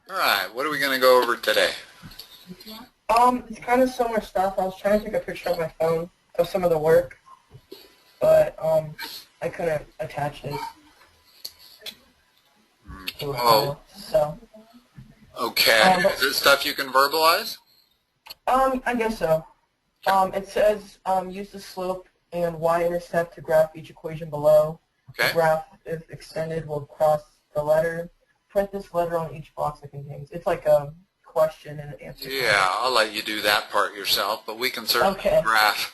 All right, what are we going to go over today? It's kind of similar stuff. I was trying to take a picture on my phone of some of the work, but I couldn't attach it to a file. So. Okay. Is it stuff you can verbalize? I guess so. It says use the slope and y-intercept to graph each equation below. Okay. The graph, if extended, will cross the letter. Print this letter on each box it contains. It's like a question and an answer. Yeah, I'll let you do that part yourself, but we can certainly graph.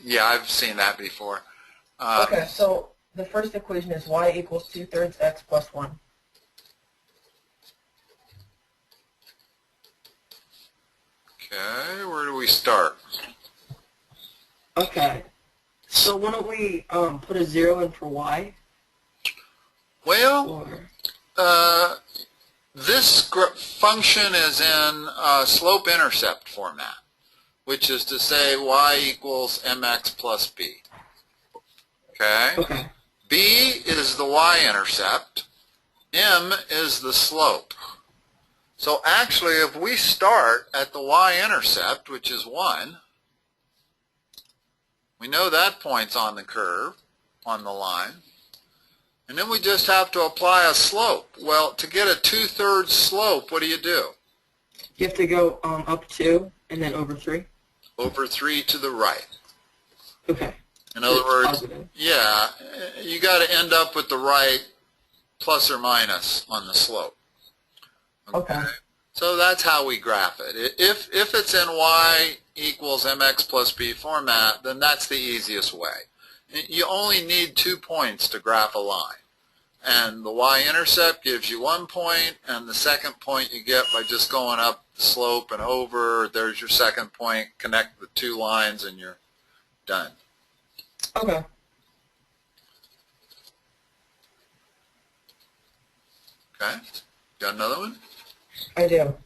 Yeah, I've seen that before. Okay, so the first equation is y equals 2/3 x plus 1. Okay, where do we start? Okay, so why don't we put a 0 in for y? Well, this function is in slope-intercept format, which is to say y equals mx plus b. Okay? B is the y-intercept. M is the slope. So actually, if we start at the y-intercept, which is 1, we know that point's on the curve, on the line. And then we just have to apply a slope. Well, to get a 2/3 slope, what do? You have to go up 2 and then over 3. Over 3 to the right. Okay. In other words, positive. Yeah, you got to end up with the right plus or minus on the slope. Okay. So that's how we graph it. If it's in y equals mx plus b format, then that's the easiest way. You only need 2 points to graph a line. And the y-intercept gives you 1 point, and the second point you get by just going up the slope and over. There's your second point. Connect the 2 lines, and you're done. Okay. Okay. Got another one? I do.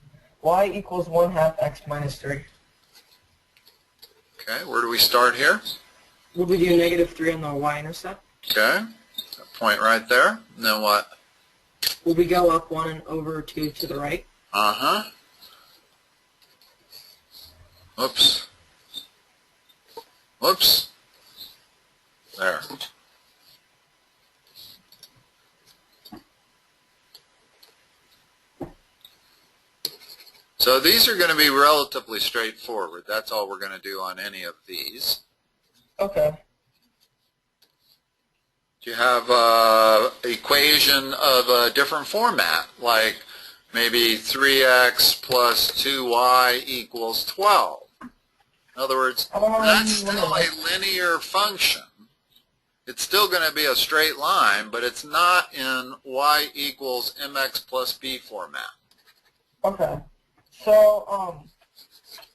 Y equals 1/2 x minus 3. Okay. Where do we start here? Will we do -3 on the y-intercept? Okay. That point right there. And then what? Will we go up 1 and over 2 to the right? Uh-huh. Whoops. Whoops. There. So these are going to be relatively straightforward. That's all we're going to do on any of these. Okay. You have an equation of a different format, like maybe 3x plus 2y equals 12. In other words, that's still a linear function. It's still going to be a straight line, but it's not in y equals mx plus b format. Okay. So,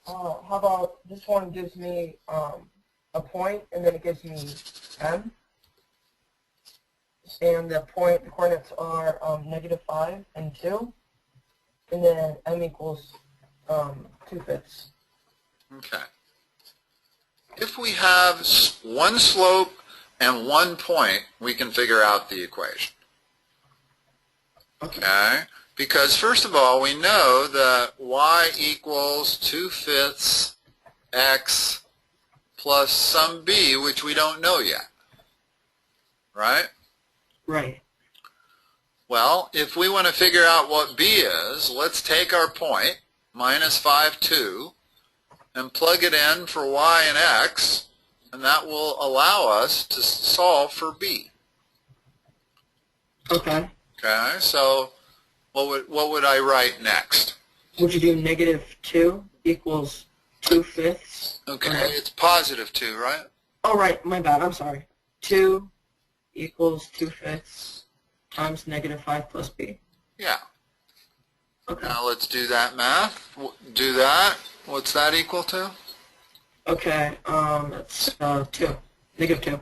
how about this one gives me a point, and then it gives me m, and the coordinates are -5 and 2, and then m equals 2/5. Okay. If we have 1 slope and 1 point, we can figure out the equation. Okay? Because first of all, we know that y equals 2/5 x plus some b, which we don't know yet. Right? Right. Well, if we want to figure out what b is, let's take our point, -5, 2, and plug it in for y and x, and that will allow us to solve for b. Okay. Okay, so what would I write next? Would you do -2 equals 2/5? Okay, it's +2, right? Oh, right, my bad, I'm sorry. 2 equals 2/5 times -5 plus b. Yeah. Okay. Now let's do that math. Do that. What's that equal to? Okay, that's 2. -2.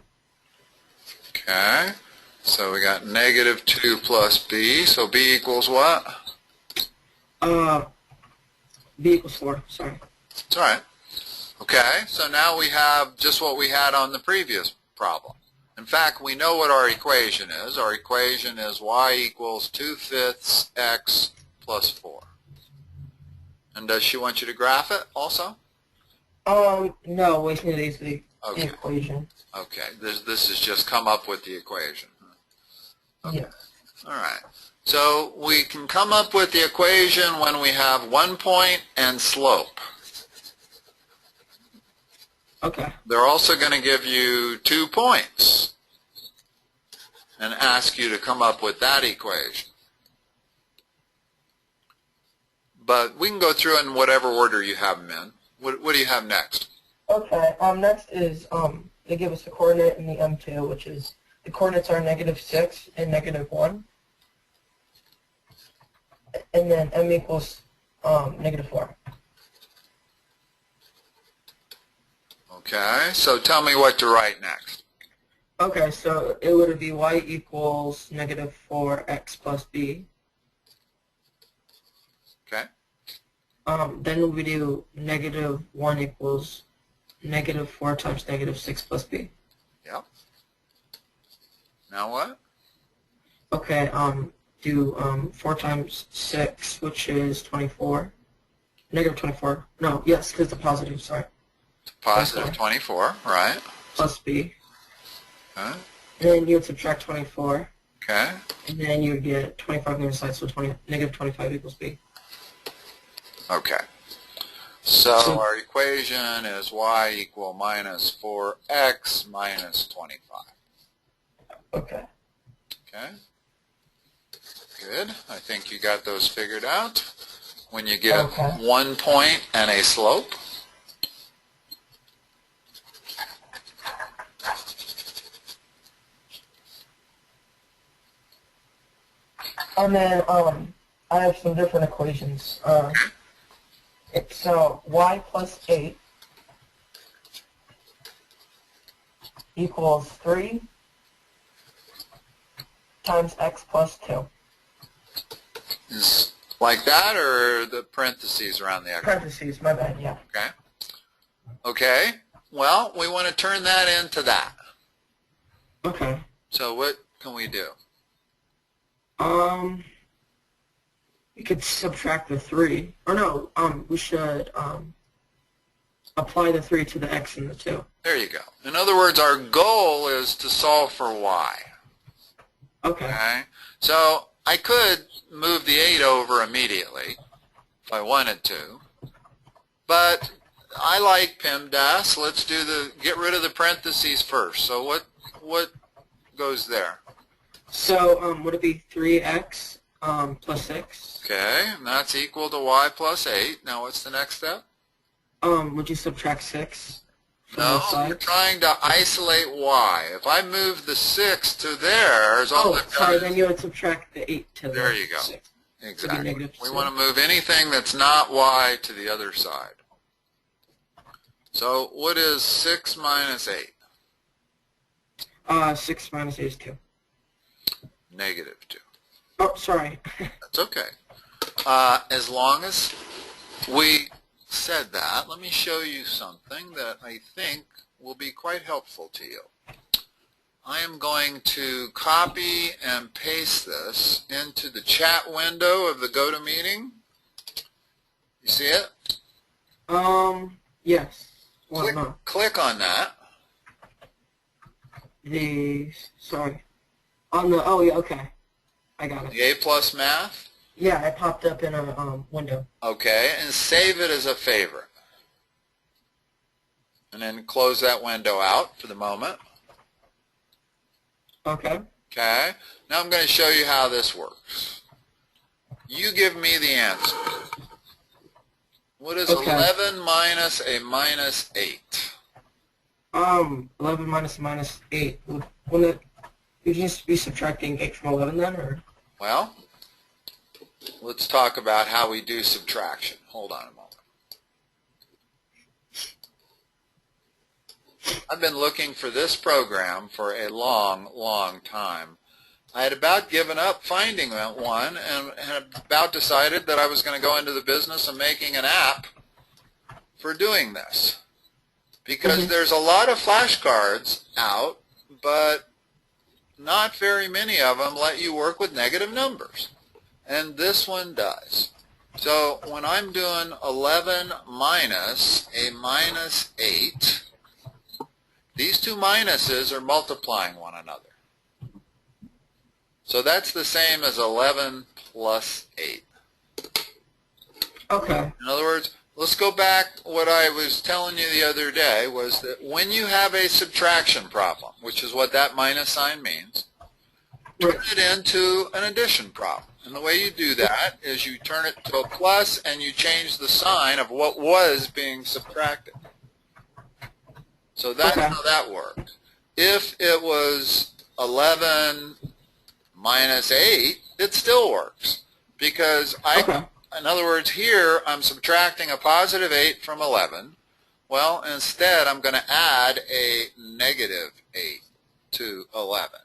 Okay. So we got -2 plus b. So b equals what? b equals 4, sorry. It's all right. Okay, so now we have just what we had on the previous problem. In fact, we know what our equation is. Our equation is y equals 2/5 x plus 4. And does she want you to graph it also? No, we need to use the Okay. equation. Okay, this is just come up with the equation. Okay. Yeah. All right. So we can come up with the equation when we have 1 point and slope. Okay. They're also going to give you 2 points and ask you to come up with that equation. But we can go through in whatever order you have them in. What do you have next? Okay. Next is they give us the coordinate in the M2, which is the coordinates are -6 and -1, and then M equals -4. Okay. So tell me what to write next. Okay, so it would be y equals -4x plus b. Okay. Then we do -1 equals -4 times -6 plus b. Yep. Now what? Okay, do 4 times 6, which is 24. -24. No, yes, because the positive, sorry. Positive 24, right? Plus b. Okay. And then you would subtract 24. Okay. And then you would get 25 on the other side, so -25 equals b. Okay. So our equation is y equal -4x minus 25. Okay. Okay. Good. I think you got those figured out. When you give 1 point and a slope. And then I have some different equations. It's y plus 8 equals 3 times x plus 2. Is like that, or the parentheses around the x? Parentheses, my bad, yeah. Okay. Okay. Well, we want to turn that into that. Okay. So what can we do? We could subtract the 3. Or no, we should apply the 3 to the x and the 2. There you go. In other words, our goal is to solve for y. Okay. So I could move the 8 over immediately if I wanted to, but I like PEMDAS. Let's get rid of the parentheses first. So what goes there? So would it be 3x plus 6? Okay, and that's equal to y plus 8. Now what's the next step? Would you subtract 6 from No, both sides? you're trying to isolate y. If I move the 6 to there, Then you would subtract the 8 to there the you go. 6. Exactly. We want to move anything that's not y to the other side. So what is 6 minus 8? 6 minus 8 is 2. Negative 2. Oh, sorry. That's okay. As long as we said that, let me show you something that I think will be quite helpful to you. I am going to copy and paste this into the chat window of the GoToMeeting. You see it? Yes. Click on that. Sorry. Oh yeah, okay. I got it. The A plus math. Yeah, it popped up in a window. Okay, and save it as a favorite. And then close that window out for the moment. Okay. Okay, now I'm going to show you how this works. You give me the answer. What is 11 minus a minus 8? 11 minus 8. Wouldn't you just be subtracting 8 from 11 then, or? Well, let's talk about how we do subtraction. Hold on a moment. I've been looking for this program for a long, long time. I had about given up finding one and had about decided that I was going to go into the business of making an app for doing this. Because there's a lot of flashcards out, but not very many of them let you work with negative numbers. And this one does. So when I'm doing 11 minus a minus 8, these two minuses are multiplying one another. So that's the same as 11 plus 8. Okay. In other words, let's go back. What I was telling you the other day was that when you have a subtraction problem, which is what that minus sign means, turn it into an addition problem. And the way you do that is you turn it to a plus and you change the sign of what was being subtracted. So that's how that worked. If it was 11 minus 8, it still works. Because in other words, here I'm subtracting a positive 8 from 11. Well, instead I'm going to add a negative 8 to 11.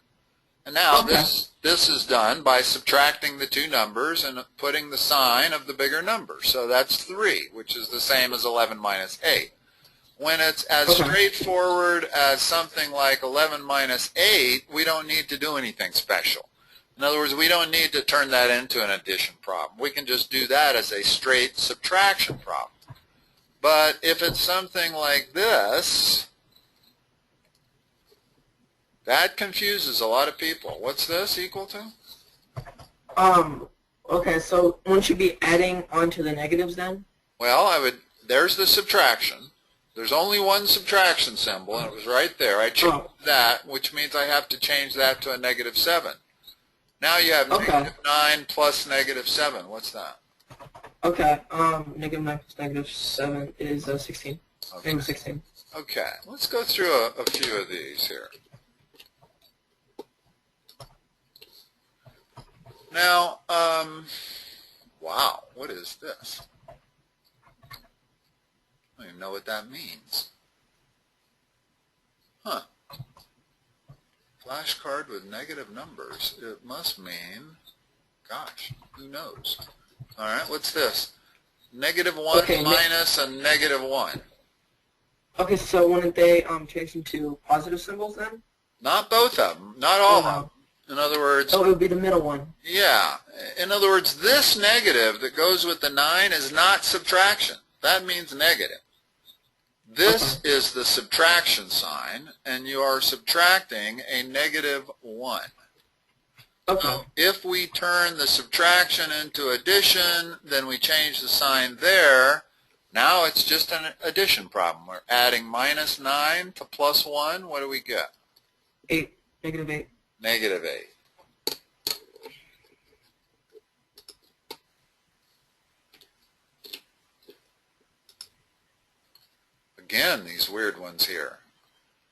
And now this is done by subtracting the two numbers and putting the sign of the bigger number. So that's 3, which is the same as 11 minus 8. When it's as straightforward as something like 11 minus 8, we don't need to do anything special. In other words, we don't need to turn that into an addition problem. We can just do that as a straight subtraction problem. But if it's something like this, that confuses a lot of people. What's this equal to? Okay, so wouldn't you be adding onto the negatives then? Well, there's the subtraction. There's only one subtraction symbol, and it was right there. I changed that, which means I have to change that to a negative 7. Now you have negative 9 plus negative 7. What's that? Okay, negative 9 plus negative 7 is 16. Okay. Negative 16. Okay, let's go through a few of these here. Now, wow, what is this? I don't even know what that means. Huh. Flashcard with negative numbers. It must mean, gosh, who knows? All right, what's this? Negative 1 minus a negative 1. Okay, so wouldn't they change into positive symbols then? Not both of them. Not all of them. In other words... Oh, it would be the middle one. Yeah. In other words, this negative that goes with the 9 is not subtraction. That means negative. This is the subtraction sign, and you are subtracting a negative 1. So if we turn the subtraction into addition, then we change the sign there. Now it's just an addition problem. We're adding minus 9 to plus 1. What do we get? 8. Negative 8. Negative 8. Again, these weird ones here.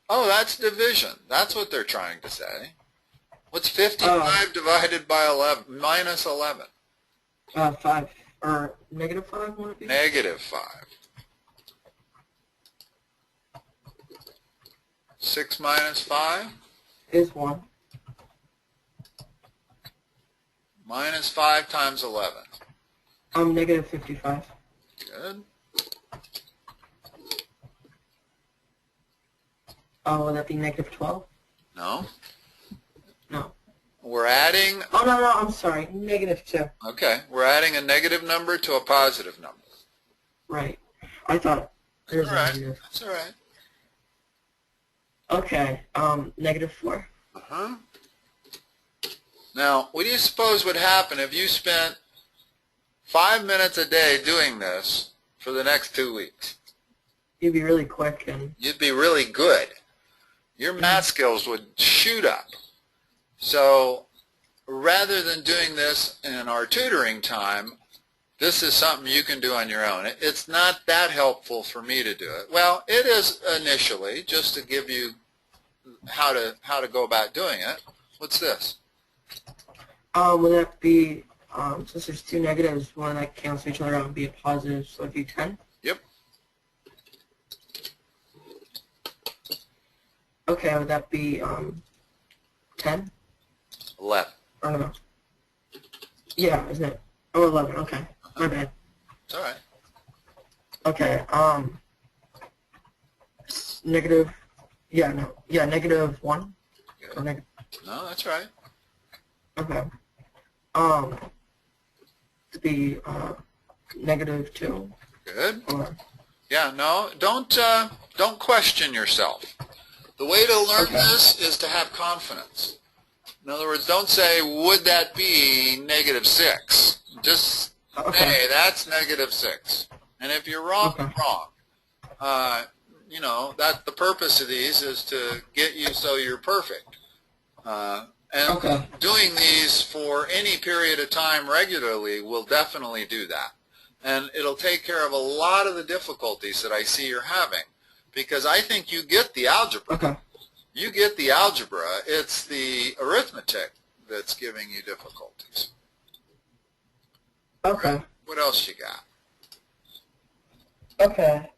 Oh, that's division. That's what they're trying to say. What's 55 divided by 11? Minus 11. 5. Or negative 5, would it be? Negative 5. 6 minus 5? Is 1. Minus 5 times 11. Negative 55. Good. Would that be negative 12? No. No. We're adding... Oh, no, I'm sorry. Negative 2. Okay. We're adding a negative number to a positive number. Right. I thought there's a negative. That's all right. Okay. Negative 4. Uh-huh. Now, what do you suppose would happen if you spent 5 minutes a day doing this for the next 2 weeks? You'd be really quick and... You'd be really good. Your math skills would shoot up. So rather than doing this in our tutoring time, this is something you can do on your own. It's not that helpful for me to do it. Well, it is initially, just to give you how to go about doing it. What's this? Would that be, since there's two negatives, one that cancel each other out and be a positive, so it'd be 10? Yep. Okay, would that be 10? 11. Or no? Yeah, isn't it? Oh, 11, okay. My bad. It's all right. Okay, negative, negative 1? Good. Or No, that's right. Okay. To be -2. Good. Or, Yeah, no, don't question yourself. The way to learn okay. this is to have confidence. In other words, don't say, would that be -6? Just Okay. say, that's -6. And if you're wrong, Okay. you're wrong. You know, that the purpose of these is to get you so you're perfect. And Okay. doing these for any period of time regularly will definitely do that. And it'll take care of a lot of the difficulties that I see you're having. Because I think you get the algebra. Okay. You get the algebra. It's the arithmetic that's giving you difficulties. Okay. Right. What else you got? Okay.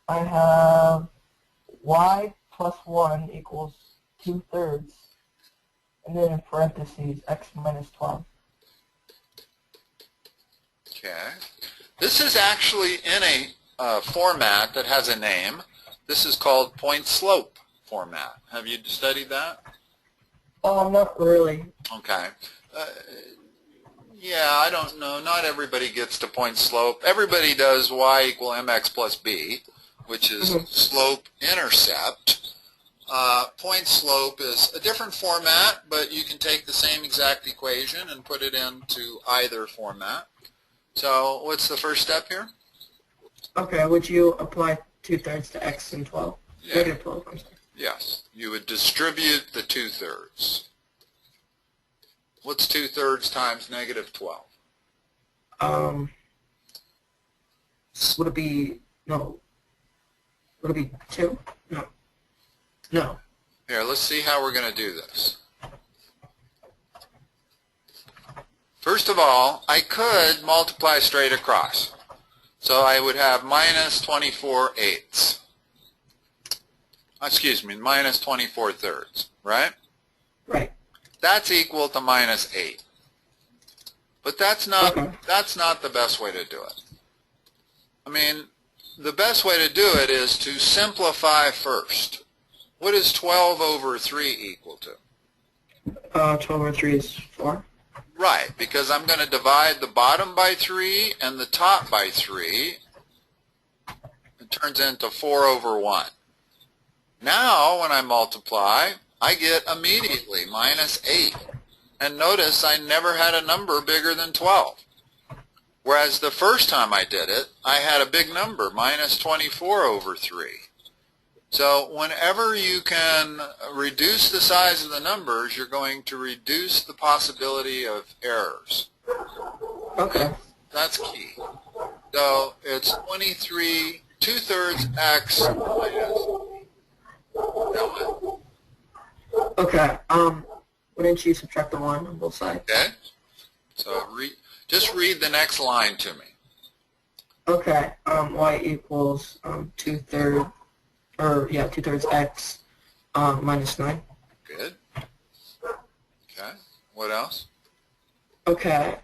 I have y plus 1 equals 2/3, and then in parentheses x minus 12. Okay. This is actually in a format that has a name. This is called point slope format. Have you studied that? Not really. Okay. Yeah, I don't know. Not everybody gets to point slope. Everybody does y equal mx plus b, which is slope intercept. Point slope is a different format, but you can take the same exact equation and put it into either format. So what's the first step here? Okay, would you apply 2/3 to x and 12? Yeah. -12, I'm sorry. Yes. You would distribute the 2/3. What's 2/3 times -12? Would it be, no, would it be 2? No. No. Here, let's see how we're going to do this. First of all, I could multiply straight across. So I would have -24/8. Excuse me, -24/3, right? Right. That's equal to -8. But that's not Okay. that's not the best way to do it. I mean, the best way to do it is to simplify first. What is 12/3 equal to? 12/3 is 4. Right, because I'm going to divide the bottom by 3 and the top by 3. It turns into 4/1. Now, when I multiply, I get immediately -8. And notice I never had a number bigger than 12. Whereas the first time I did it, I had a big number, -24/3. So whenever you can reduce the size of the numbers, you're going to reduce the possibility of errors. Okay. That's key. So it's 23, 2/3 x minus. Okay. Wouldn't you subtract the 1 on both sides? Okay. So just read the next line to me. Okay. Y equals 2/3, or yeah, 2/3 x minus 9. Good. Okay. What else? Okay.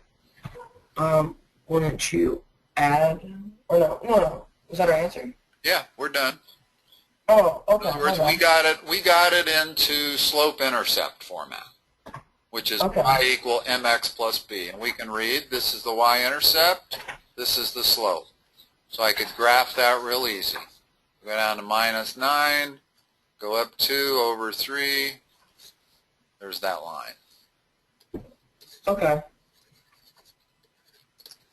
Wouldn't you add, or no. Is that our answer? Yeah, we're done. Oh, okay. In other words, we got it into slope-intercept format, which is Okay. y equal mx plus b. And we can read, this is the y-intercept, this is the slope. So I could graph that real easy. Go down to -9, go up 2/3, there's that line. Okay.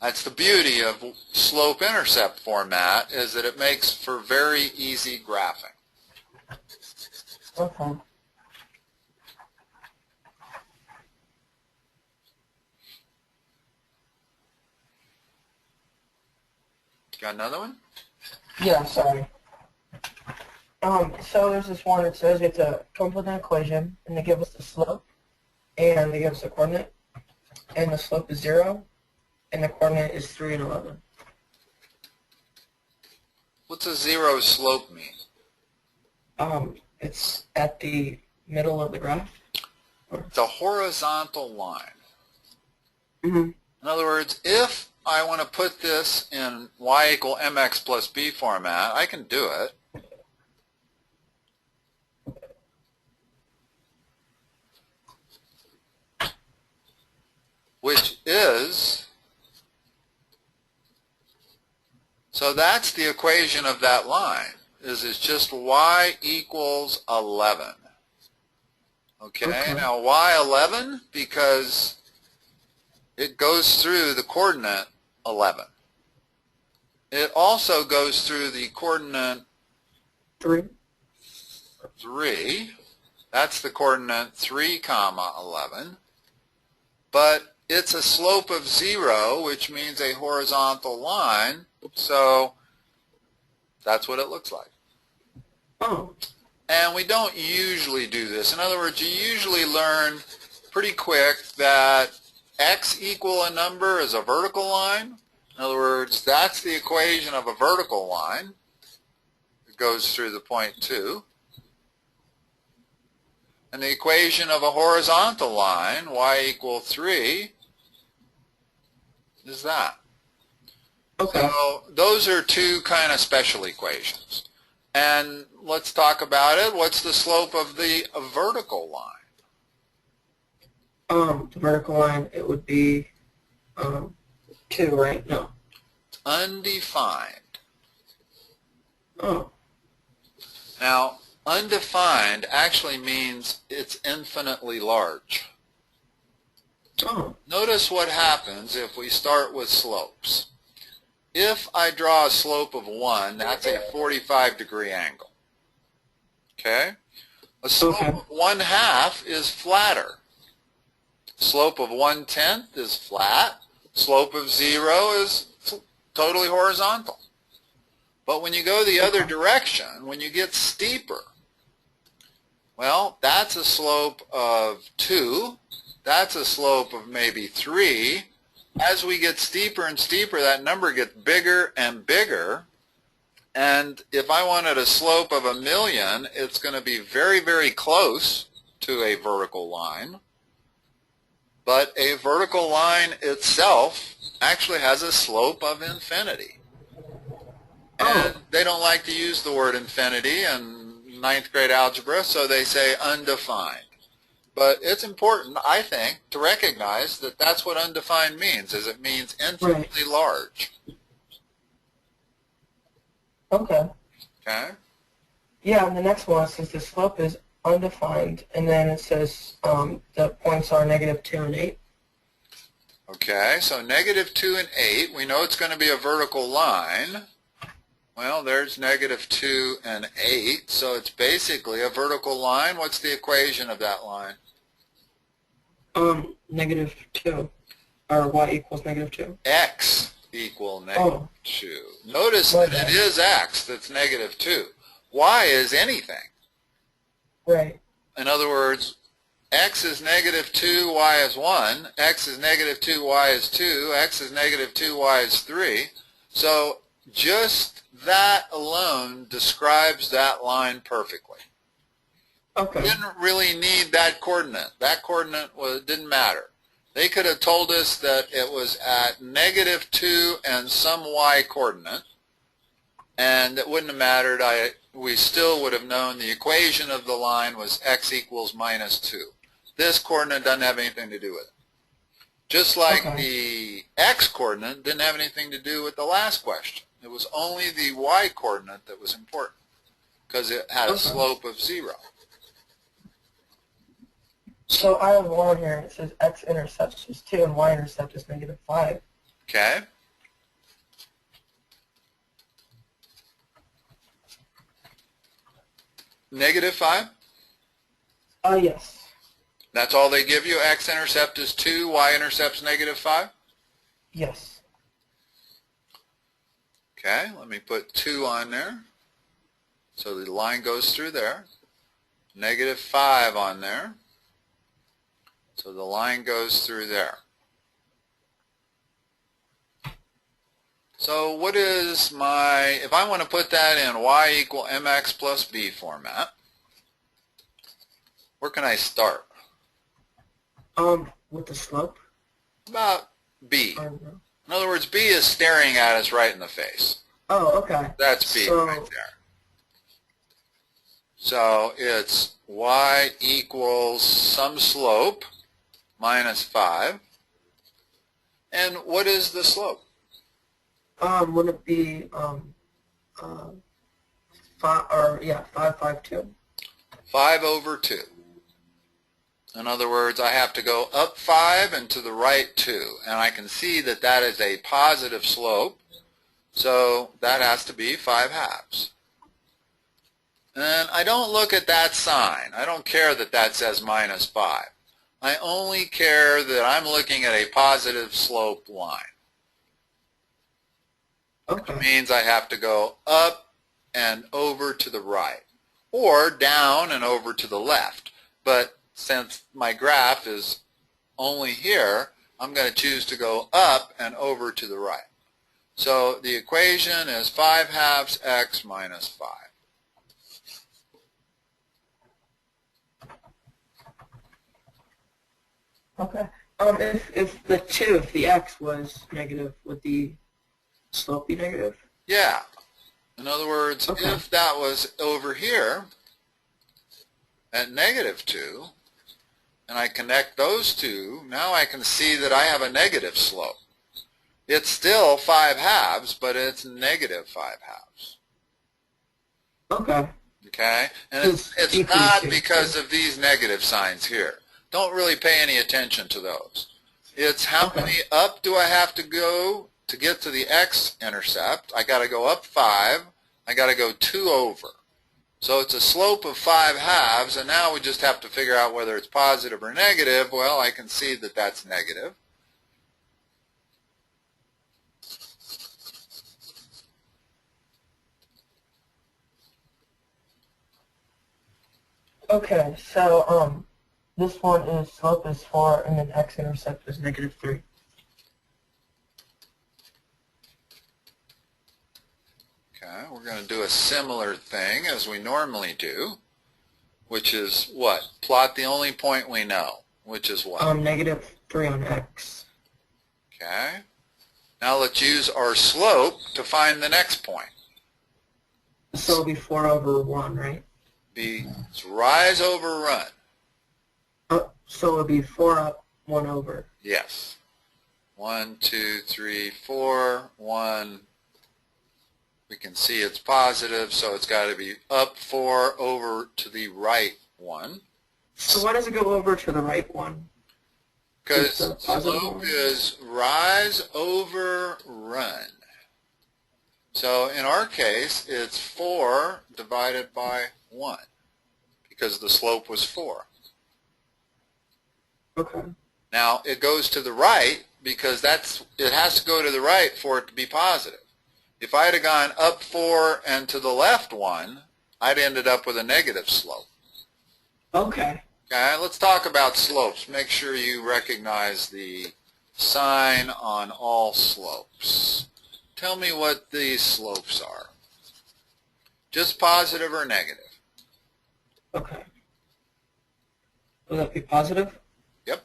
That's the beauty of slope-intercept format, is that it makes for very easy graphing. Okay. Got another one? Yeah, sorry. So there's this one that says we have to come up with an equation, and they give us the slope, and they give us the coordinate, and the slope is 0, and the coordinate is 3 and 11. What's a zero slope mean? It's at the middle of the graph. It's a horizontal line. Mm-hmm. In other words, if I want to put this in y equal mx plus b format, I can do it. Which is So that's the equation of that line, is it's just y equals 11. Okay, now why 11? Because it goes through the coordinate 11. It also goes through the coordinate 3. 3. That's the coordinate 3 comma 11. But it's a slope of 0, which means a horizontal line. So that's what it looks like. Oh. And we don't usually do this. In other words, you usually learn pretty quick that x equal a number is a vertical line. In other words, that's the equation of a vertical line. It goes through the point 2. And the equation of a horizontal line, y equal 3, is that. Okay. So those are two kind of special equations. And let's talk about it. What's the slope of the vertical line? The vertical line, it would be 2, right? No. It's undefined. Oh. Now, undefined actually means it's infinitely large. Oh. Notice what happens if we start with slopes. If I draw a slope of 1, that's a 45-degree angle. Okay? A slope of 1/2 is flatter. Slope of 1/10 is flat. Slope of 0 is totally horizontal. But when you go the other direction, when you get steeper, well, that's a slope of 2. That's a slope of maybe 3. As we get steeper and steeper, that number gets bigger and bigger. And if I wanted a slope of 1,000,000, it's going to be very, very close to a vertical line. But a vertical line itself actually has a slope of infinity. And they don't like to use the word infinity in 9th grade algebra, so they say undefined. But it's important, I think, to recognize that that's what undefined means, is it means infinitely large. Okay. Okay? Yeah, and the next one says the slope is undefined, and then it says the points are -2 and 8. Okay, so -2 and 8, we know it's going to be a vertical line. Well, there's -2 and 8, so it's basically a vertical line. What's the equation of that line? -2, or y equals -2. X equal -2. Notice that it is x that's -2. Y is anything. Right. In other words, x is -2, y is 1. X is -2, y is 2. X is -2, y is 3. So just that alone describes that line perfectly. Okay. Didn't really need that coordinate. That coordinate didn't matter. They could have told us that it was at -2 and some y coordinate, and it wouldn't have mattered. We still would have known the equation of the line was x equals -2. This coordinate doesn't have anything to do with it. Just like the x coordinate didn't have anything to do with the last question. It was only the y coordinate that was important because it had a slope of 0. So I have one here. It says x-intercept is 2 and y-intercept is -5. Okay. -5? Yes. That's all they give you? X-intercept is 2, y-intercept's -5? Yes. Okay, let me put 2 on there. So the line goes through there. -5 on there. So the line goes through there. So what is if I want to put that in y equal mx plus b format, where can I start? With the slope? About b. In other words, b is staring at us right in the face. Oh, okay. That's b right there. So it's y equals some slope -5. And what is the slope? Would it be, 552? 5 over 2. In other words, I have to go up 5 and to the right 2. And I can see that that is a positive slope, so that has to be 5 halves. And I don't look at that sign. I don't care that that says minus 5. I only care that I'm looking at a positive slope line. Okay. Which means I have to go up and over to the right, or down and over to the left. But since my graph is only here, I'm going to choose to go up and over to the right. So the equation is 5 halves x minus 5. Okay. If the 2, if the x was negative, would the slope be negative? Yeah. In other words, Okay. if that was over here at negative 2, and I connect those two, now I can see that I have a negative slope. It's still 5 halves, but it's negative 5 halves. Okay. Okay? And it's not because of these negative signs here. Don't really pay any attention to those. It's how many up do I have to go to get to the x-intercept? I got to go up 5. I got to go 2 over. So it's a slope of 5 halves, and now we just have to figure out whether it's positive or negative. Well, I can see that that's negative. Okay, so this one is slope is 4 and then x-intercept is negative 3. Okay, we're going to do a similar thing as we normally do, which is what? Plot the only point we know, which is what? Negative 3 on x. Okay. Now let's use our slope to find the next point. So it'll be 4 over 1, right? It's rise over run. So it'll be 4 up, 1 over. Yes. 1, 2, 3, 4, 1. We can see it's positive, so it's got to be up 4 over to the right 1. So why does it go over to the right 1? Because slope is rise over run. So in our case, it's 4 divided by 1, because the slope was 4. Okay. Now, it goes to the right because it has to go to the right for it to be positive. If I had gone up 4 and to the left 1, I'd ended up with a negative slope. Okay. Okay, let's talk about slopes. Make sure you recognize the sign on all slopes. Tell me what these slopes are. Just positive or negative? Okay. Will that be positive? Yep.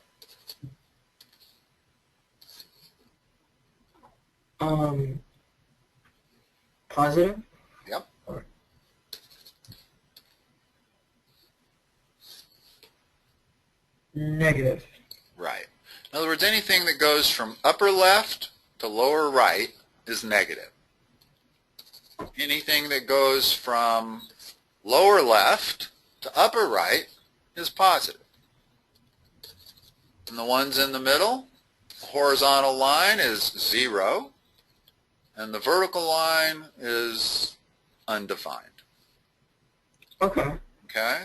Positive? Yep. Or negative? Right. In other words, anything that goes from upper left to lower right is negative. Anything that goes from lower left to upper right is positive. And the ones in the middle, the horizontal line is 0, and the vertical line is undefined. Okay. Okay?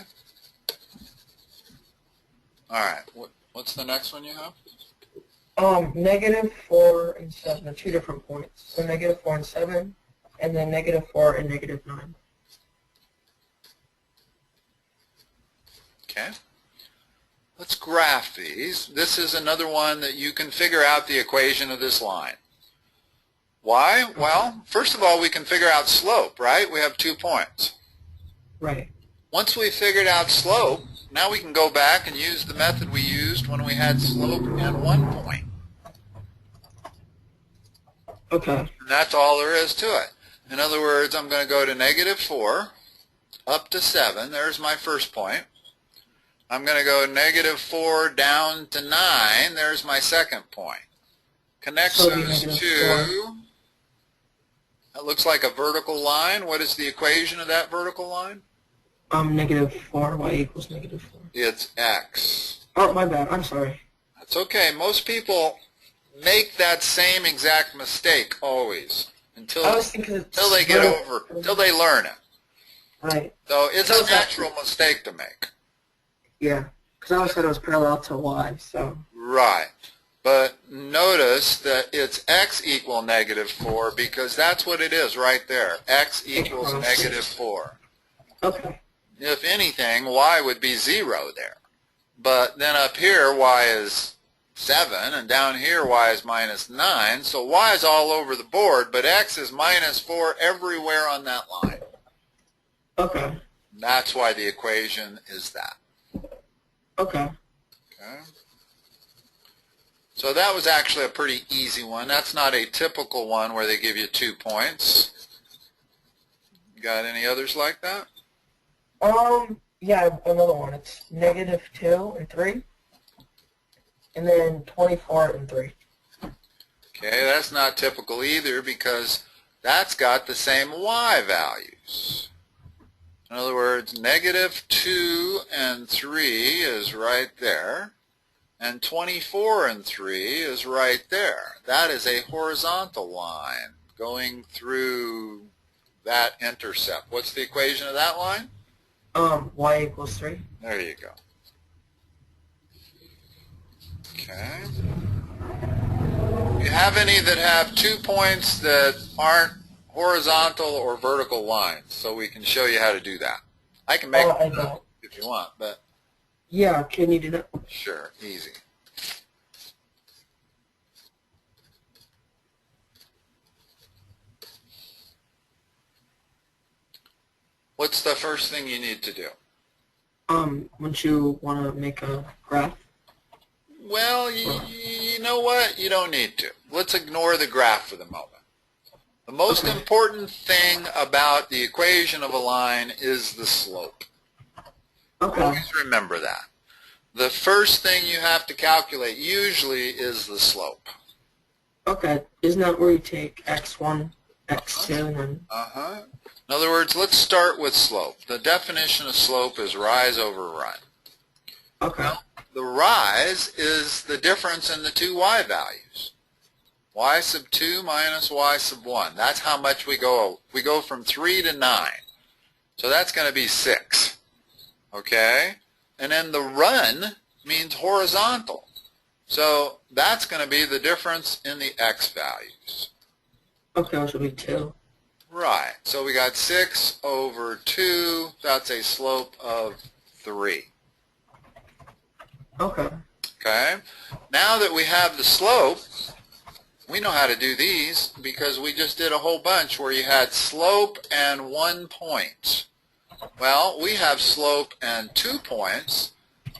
All right. What's the next one you have? Negative 4 and 7 are 2 different points. So negative 4 and 7, and then negative 4 and negative 9. Okay. Let's graph these. This is another one that you can figure out the equation of this line. Why? Well, first of all, we can figure out slope, right? We have 2 points. Right. Once we've figured out slope, now we can go back and use the method we used when we had slope and 1 point. Okay. And that's all there is to it. In other words, I'm going to go to negative 4 up to 7. There's my first point. I'm going to go negative 4 down to 9. There's my second point. Connect So those two. That looks like a vertical line. What is the equation of that vertical line? -4, y equals -4. It's x. Oh, my bad. I'm sorry. That's okay. Most people make that same exact mistake always until they get over, until they learn it. Right. So it's a natural mistake to make. Yeah, because I always thought it was parallel to y, so. Right. But notice that it's x equal -4 because that's what it is right there. X equals -4. Okay. If anything, y would be 0 there. But then up here, y is 7, and down here, y is -9. So y is all over the board, but x is -4 everywhere on that line. Okay. That's why the equation is that. Okay. Okay. So that was actually a pretty easy one. That's not a typical one where they give you 2 points. You got any others like that? Yeah, another one. It's -2 and 3, and then 24 and 3. Okay, that's not typical either because that's got the same y values. In other words, -2 and 3 is right there, and 24 and 3 is right there. That is a horizontal line going through that intercept. What's the equation of that line? Y equals 3. There you go. Okay. You have any that have 2 points that aren't horizontal or vertical lines, so we can show you how to do that. I can make I it don't. if you want, but Yeah, can you do that? sure, easy. What's the first thing you need to do? Wouldn't you want to make a graph? Well, you know what? You don't need to. Let's ignore the graph for the moment. The most important thing about the equation of a line is the slope. Okay. Always remember that. The first thing you have to calculate usually is the slope. Okay. Isn't that where you take x1, x2, and then... In other words, let's start with slope. The definition of slope is rise over run. Okay. Now, the rise is the difference in the two y values. Y sub 2 minus y sub 1. That's how much we go. We go from 3 to 9. So that's going to be 6. Okay? And then the run means horizontal. So that's going to be the difference in the x values. Okay, which will be 2. Right. So we got 6 over 2. That's a slope of 3. Okay. Okay? Now that we have the slope, we know how to do these because we just did a whole bunch where you had slope and 1 point. Well, we have slope and 2 points.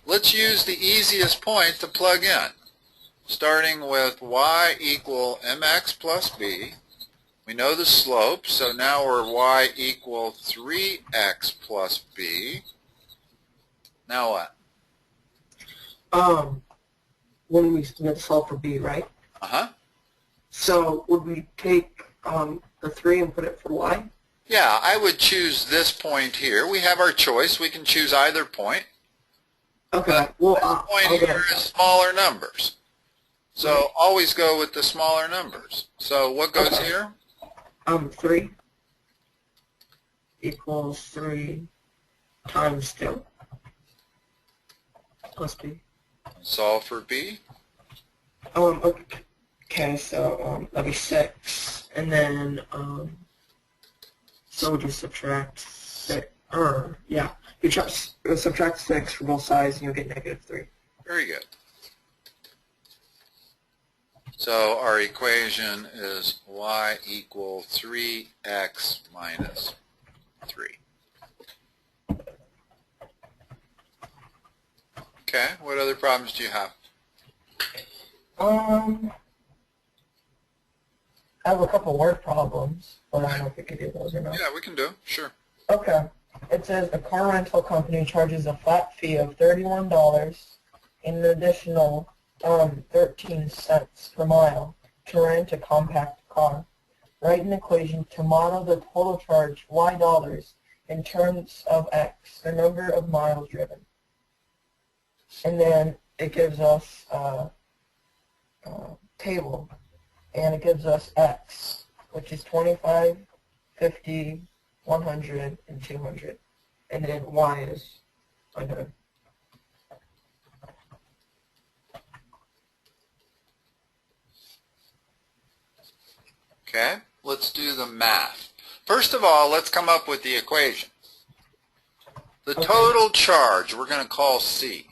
Let's use the easiest point to plug in. Starting with y equal mx plus b. We know the slope, so now we're y equal 3x plus b. Now what? When we get slope for b, right? Uh-huh. So would we take the 3 and put it for y? Yeah, I would choose this point here. We have our choice. We can choose either point. Okay. But Well, this point here is smaller numbers. So always go with the smaller numbers. So what goes here? 3 equals 3 times 2 plus b. Solve for b. Okay, so that'd be 6, and then so we'll just subtract 6. Yeah, you subtract 6 from both sides, and you'll get -3. Very good. So our equation is y equal 3x minus 3. Okay, what other problems do you have? I have a couple word problems, but I don't know if we can do those or not. Yeah, we can do. Sure. Okay. It says a car rental company charges a flat fee of $31 and an additional 13 cents per mile to rent a compact car. write an equation to model the total charge y dollars in terms of x, the number of miles driven. And then it gives us a table, and it gives us x, which is 25, 50, 100, and 200. And then y is unknown. Okay, let's do the math. First of all, let's come up with the equation. The total charge we're going to call C.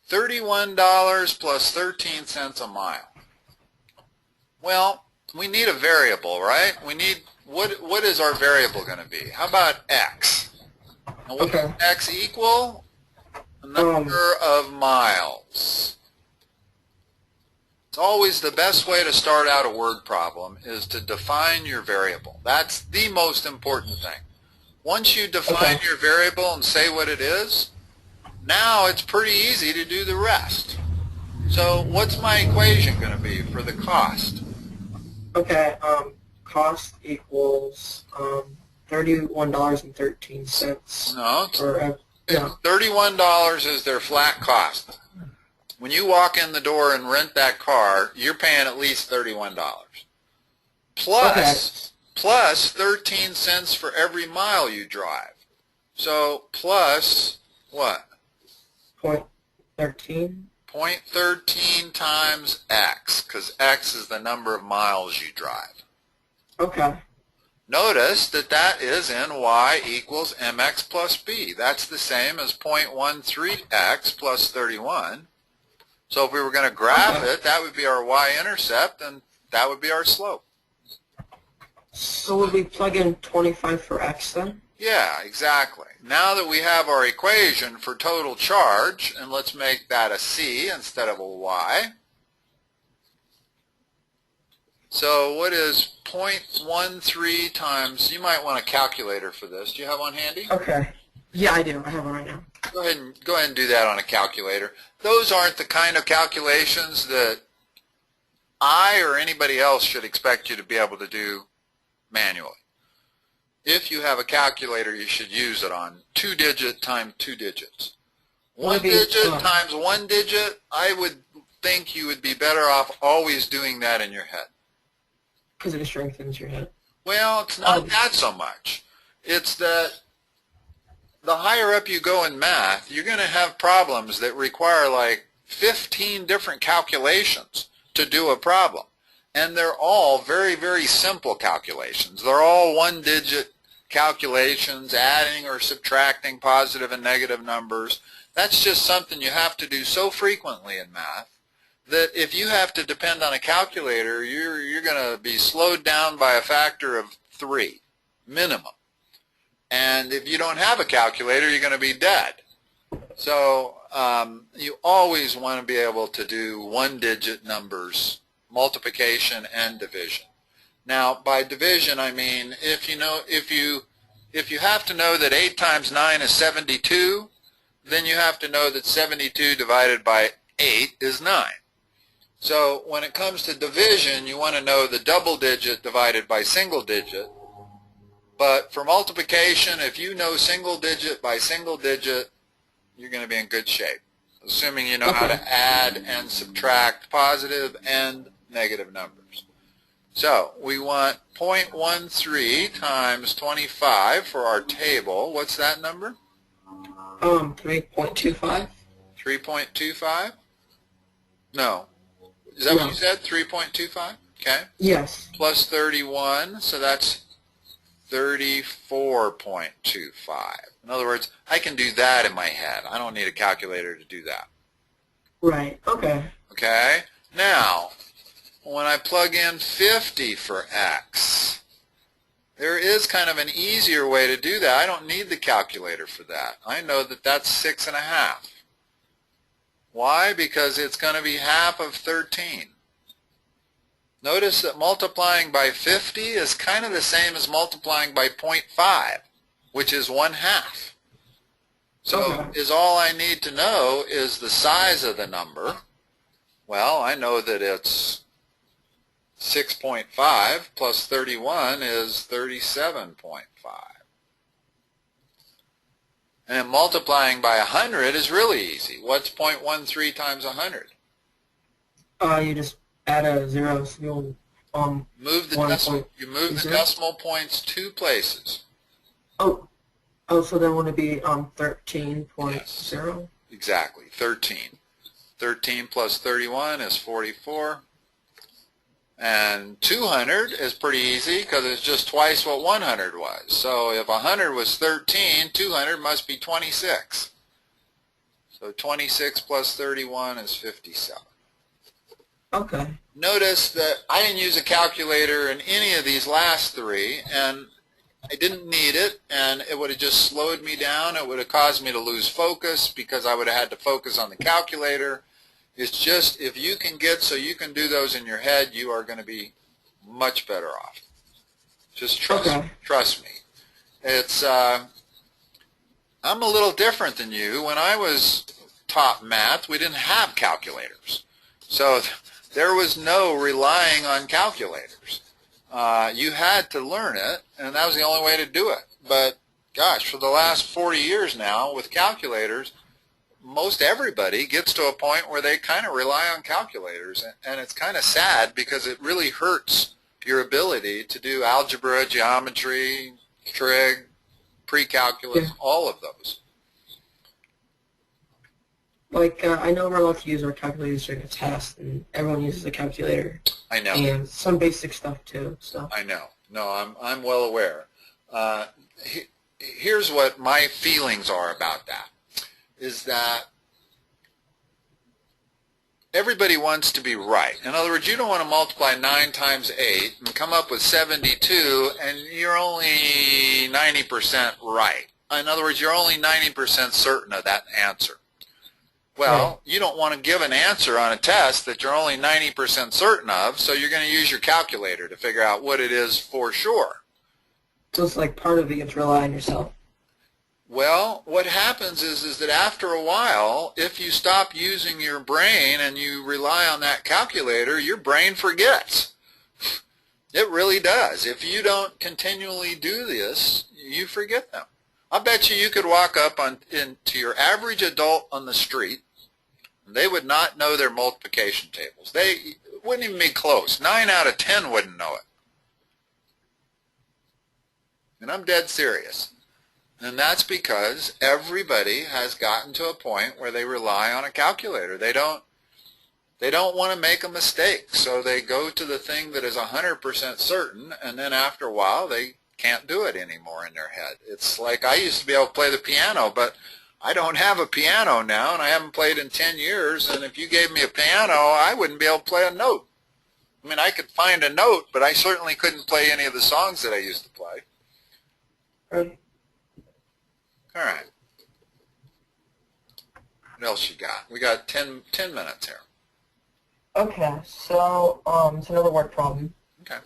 $31 plus 13 cents a mile. Well, we need a variable, right? We need, what is our variable going to be? How about x? And what does x equal? The number of miles. It's always the best way to start out a word problem is to define your variable. That's the most important thing. Once you define your variable and say what it is, now it's pretty easy to do the rest. So what's my equation going to be for the cost? Okay, cost equals $31.13. No, $31 is their flat cost. When you walk in the door and rent that car, you're paying at least $31. Plus 13 cents for every mile you drive. So plus what? 0.13. 0.13 times x, because x is the number of miles you drive. Okay. Notice that that is in y equals mx plus b. That's the same as 0.13x plus 31. So if we were going to graph it, that would be our y-intercept, and that would be our slope. So would we plug in 25 for x then? Yeah, exactly. Now that we have our equation for total charge, and let's make that a c instead of a y. So what is 0.13 times, you might want a calculator for this. Do you have one handy? Okay. Yeah, I do. I have one right now. Go ahead and do that on a calculator. Those aren't the kind of calculations that I or anybody else should expect you to be able to do manually. If you have a calculator, you should use it on 2-digit times 2 digits. 1 digit times 1 digit, I would think you would be better off always doing that in your head. Because it strengthens your head. Well, it's not that so much. It's that the higher up you go in math, you're going to have problems that require like 15 different calculations to do a problem. And they're all very, very simple calculations. They're all 1-digit calculations, adding or subtracting positive and negative numbers. That's just something you have to do so frequently in math that if you have to depend on a calculator, you're going to be slowed down by a factor of 3 minimum. And if you don't have a calculator, you're going to be dead. So you always want to be able to do 1-digit numbers, multiplication and division. Now, by division, I mean if you have to know that 8 times 9 is 72, then you have to know that 72 divided by 8 is 9. So when it comes to division, you want to know the double digit divided by single digit. But for multiplication, if you know single digit by single digit, you're going to be in good shape, assuming you know how to add and subtract positive and negative numbers. So we want 0.13 times 25 for our table. What's that number? 3.25. 3.25? No. Is that what you said? 3.25? Okay. Yes. Plus 31, so that's 34.25. In other words, I can do that in my head. I don't need a calculator to do that. Right. Okay. Okay? Now, when I plug in 50 for x, there is kind of an easier way to do that. I don't need the calculator for that. I know that that's 6.5. Why? Because it's going to be half of 13. Notice that multiplying by 50 is kind of the same as multiplying by 0.5, which is 1/2. So is all I need to know is the size of the number. Well, I know that it's 6.5 plus 31 is 37.5. And then multiplying by 100 is really easy. What's 0.13 times 100? You just add a zero, so you'll move the decimal points 2 places. Oh, so then would it be 13.0? Yes, exactly, 13. 13 plus 31 is 44. And 200 is pretty easy because it's just twice what 100 was. So if 100 was 13, 200 must be 26. So 26 plus 31 is 57. Okay. Notice that I didn't use a calculator in any of these last three, and I didn't need it, and it would have just slowed me down. It would have caused me to lose focus because I would have had to focus on the calculator. It's just if you can get so you can do those in your head, you are going to be much better off. Just trust me. It's I'm a little different than you. When I was taught math, we didn't have calculators, so there was no relying on calculators. You had to learn it, and that was the only way to do it. But gosh, for the last 40 years now, with calculators, most everybody gets to a point where they kind of rely on calculators, and it's kind of sad because it really hurts your ability to do algebra, geometry, trig, pre-calculus, all of those. Like, I know we're allowed to use our calculators during a test, and everyone uses a calculator. I know. And some basic stuff, too. So. I know. No, I'm well aware. Here's what my feelings are about that, is that everybody wants to be right. In other words, you don't want to multiply 9 times 8 and come up with 72, and you're only 90% right. In other words, you're only 90% certain of that answer. Well, you don't want to give an answer on a test that you're only 90% certain of, so you're going to use your calculator to figure out what it is for sure. So it's like part of it, you have to rely on yourself. Well, what happens is that after a while, if you stop using your brain and you rely on that calculator, your brain forgets. It really does. If you don't continually do this, you forget them. I bet you could walk up into your average adult on the street, and they would not know their multiplication tables. They wouldn't even be close. 9 out of 10 wouldn't know it. And I'm dead serious. And that's because everybody has gotten to a point where they rely on a calculator. They don't want to make a mistake, so they go to the thing that is 100% certain, and then after a while they can't do it anymore in their head. It's like I used to be able to play the piano, but I don't have a piano now, and I haven't played in 10 years, and if you gave me a piano, I wouldn't be able to play a note. I mean, I could find a note, but I certainly couldn't play any of the songs that I used to play. All right. What else you got? We got 10 minutes here. Okay, so it's another word problem. Okay.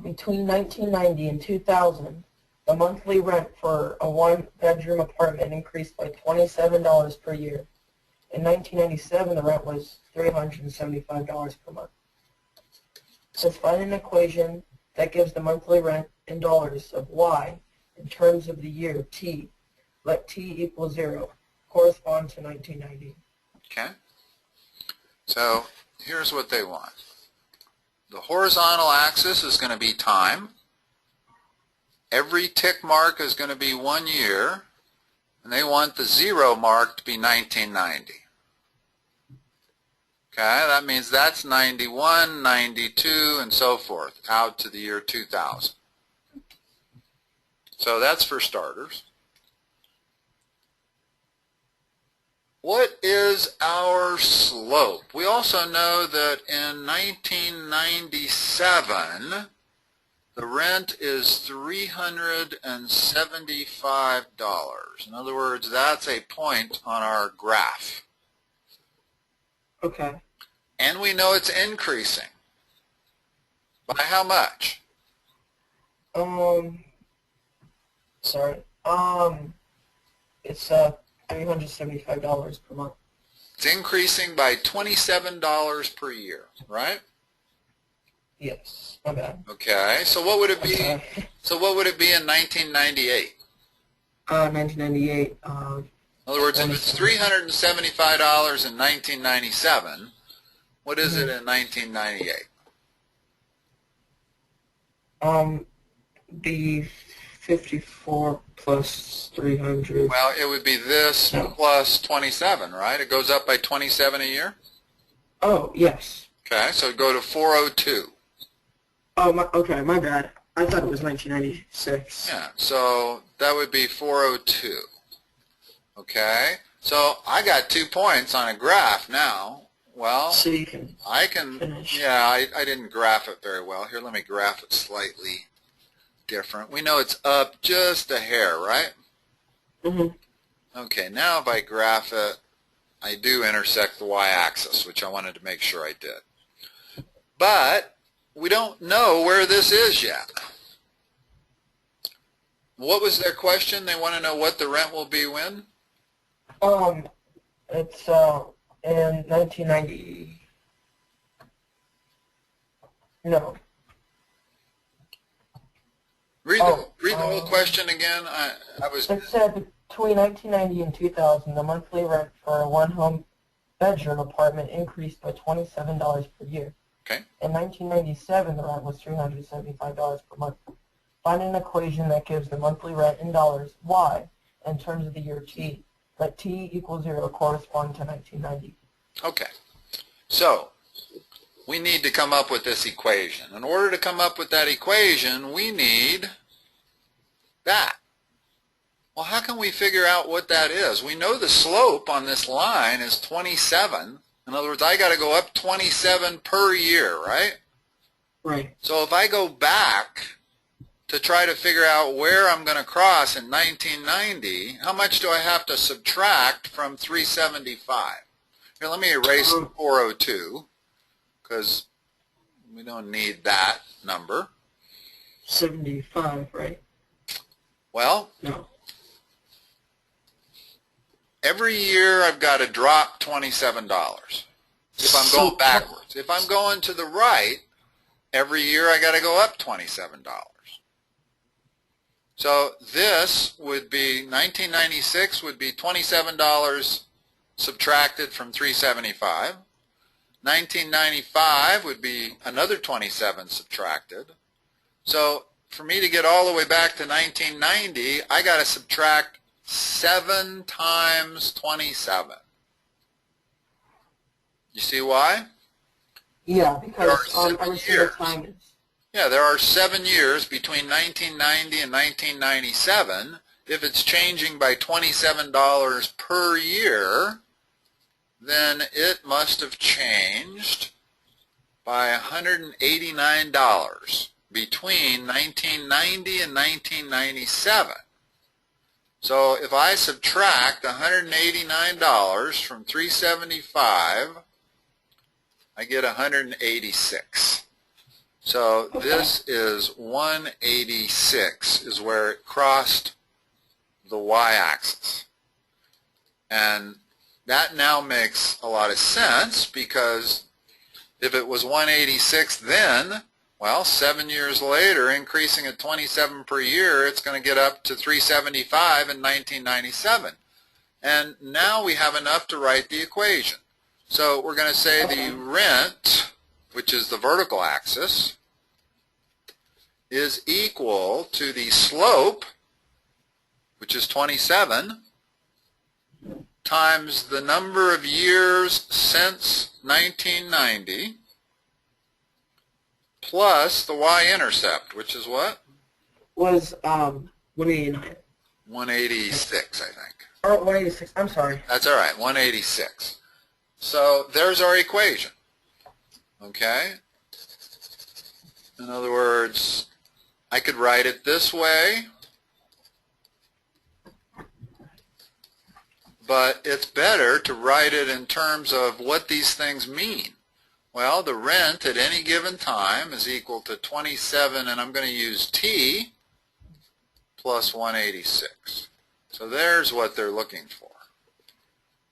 Between 1990 and 2000, the monthly rent for a one-bedroom apartment increased by $27 per year. In 1997, the rent was $375 per month. It says find an equation that gives the monthly rent in dollars of Y in terms of the year T. Let T equal 0. Correspond to 1990. Okay. So here's what they want. The horizontal axis is going to be time. Every tick mark is going to be 1 year, and they want the 0 mark to be 1990. Okay, that means that's 91, 92, and so forth, out to the year 2000. So that's for starters. What is our slope? We also know that in 1997, the rent is $375. In other words, that's a point on our graph. Okay. And we know it's increasing. By how much? Sorry. It's $375 per month. It's increasing by $27 per year, right? Yes, my bad. Okay, so what would it be? Okay. So what would it be in 1998? 1998. In other words, if it's $375 in 1997, what is it in 1998? The 54 plus 300. Well, it would be this plus 27, right? It goes up by 27 a year? Oh, yes. Okay, so go to 402. Oh, okay, my bad. I thought it was 1996. Yeah, so that would be 402. Okay, so I got 2 points on a graph now. Well, So you can finish. Yeah, I didn't graph it very well. Here, let me graph it slightly different. We know it's up just a hair, right? Okay, now if I graph it, I do intersect the y-axis, which I wanted to make sure I did. But we don't know where this is yet. What was their question? They want to know what the rent will be when? It's in 1990. No. Read the whole question again. It said between 1990 and 2000, the monthly rent for a one-home bedroom apartment increased by $27 per year. Okay. In 1997, the rent was $375 per month. Find an equation that gives the monthly rent in dollars, y, in terms of the year t. Let t equal 0 correspond to 1990. Okay. So we need to come up with this equation. In order to come up with that equation, we need that. Well, how can we figure out what that is? We know the slope on this line is 27. In other words, I got to go up 27 per year, right? Right. So if I go back to try to figure out where I'm going to cross in 1990, how much do I have to subtract from 375? Here, let me erase the 402 because we don't need that number. 75, right? Well, no. Every year I've got to drop $27 if I'm going backwards. If I'm going to the right, every year I got to go up $27. So this would be, 1996 would be $27 subtracted from 375. 1995 would be another 27 subtracted. So for me to get all the way back to 1990, I got to subtract 7 times 27. You see why? Yeah, because every single time is. Yeah, there are 7 years between 1990 and 1997. If it's changing by $27 per year, then it must have changed by $189 between 1990 and 1997. So if I subtract $189 from 375, I get 186. So this is 186 is where it crossed the y-axis. And that now makes a lot of sense because if it was 186 then, well, 7 years later, increasing at 27 per year, it's going to get up to 375 in 1997. And now we have enough to write the equation. So we're going to say the rent, which is the vertical axis, is equal to the slope, which is 27, times the number of years since 1990, plus the y-intercept, which is what? Was 189. 186, I think. Or 186, I'm sorry. That's all right, 186. So there's our equation, okay? In other words, I could write it this way, but it's better to write it in terms of what these things mean. Well, the rent at any given time is equal to 27, and I'm going to use t, plus 186. So there's what they're looking for.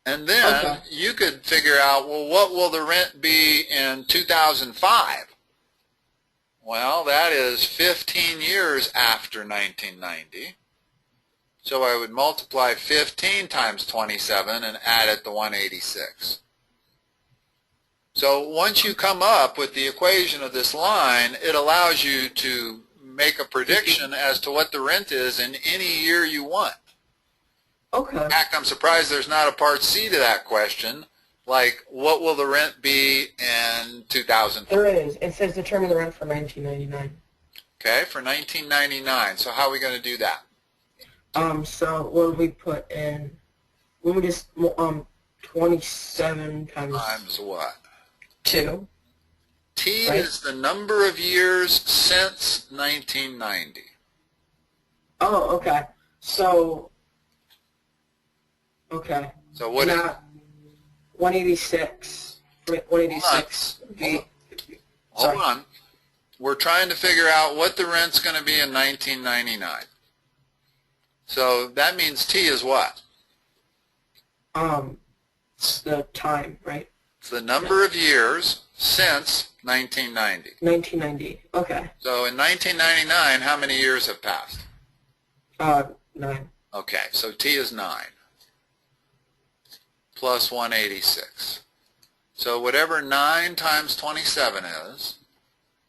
And then you could figure out, well, what will the rent be in 2005? Well, that is 15 years after 1990. So I would multiply 15 times 27 and add it to 186. So once you come up with the equation of this line, it allows you to make a prediction as to what the rent is in any year you want. Okay. In fact, I'm surprised there's not a part C to that question, like what will the rent be in 2000? There is. It says determine the rent for 1999. Okay, for 1999. So how are we going to do that? So what do we put in? We would just 27 Times what? 2. T Right? is the number of years since 1990. Oh, okay. So, okay. So what is Now, 186. 186. Hold on. We're trying to figure out what the rent's going to be in 1999. So that means T is what? It's the time, right? It's the number of years since 1990. 1990. Okay. So in 1999, how many years have passed? 9. Okay, so T is 9 plus 186. So whatever 9 times 27 is,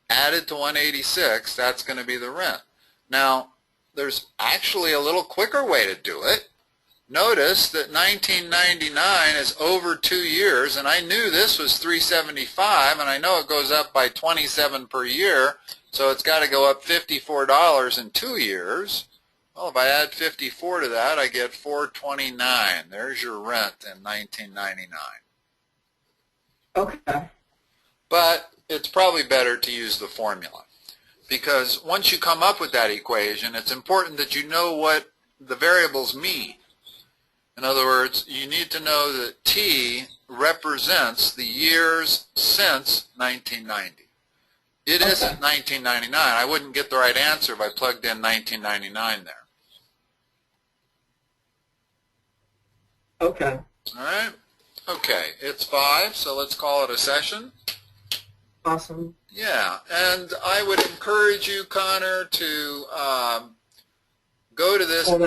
added to 186, that's going to be the rent. Now, there's actually a little quicker way to do it. Notice that 1999 is over 2 years, and I knew this was 375, and I know it goes up by 27 per year, so it's got to go up $54 in 2 years. Well, if I add 54 to that, I get 429. There's your rent in 1999. Okay. But it's probably better to use the formula, because once you come up with that equation, it's important that you know what the variables mean. In other words, you need to know that T represents the years since 1990. It isn't 1999. I wouldn't get the right answer if I plugged in 1999 there. Okay. All right? Okay, it's 5, so let's call it a session. Awesome. Yeah, and I would encourage you, Connor, to go to this A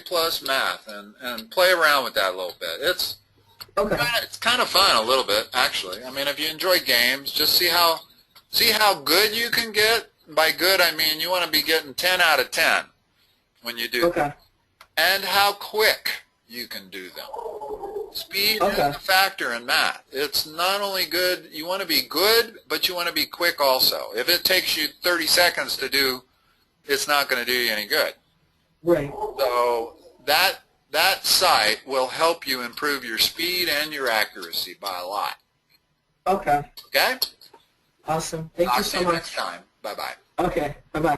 plus math, and play around with that a little bit. It's kind of fun a little bit, actually. I mean, if you enjoy games, just see how good you can get. By good, I mean you want to be getting 10 out of 10 when you do them. And how quick you can do them. Speed is a factor in math. It's not only good, you want to be good, but you want to be quick also. If it takes you 30 seconds to do, it's not going to do you any good. Right. So that site will help you improve your speed and your accuracy by a lot. Okay. Okay? Awesome. Thank you so much. Next time. Bye-bye. Okay. Bye-bye.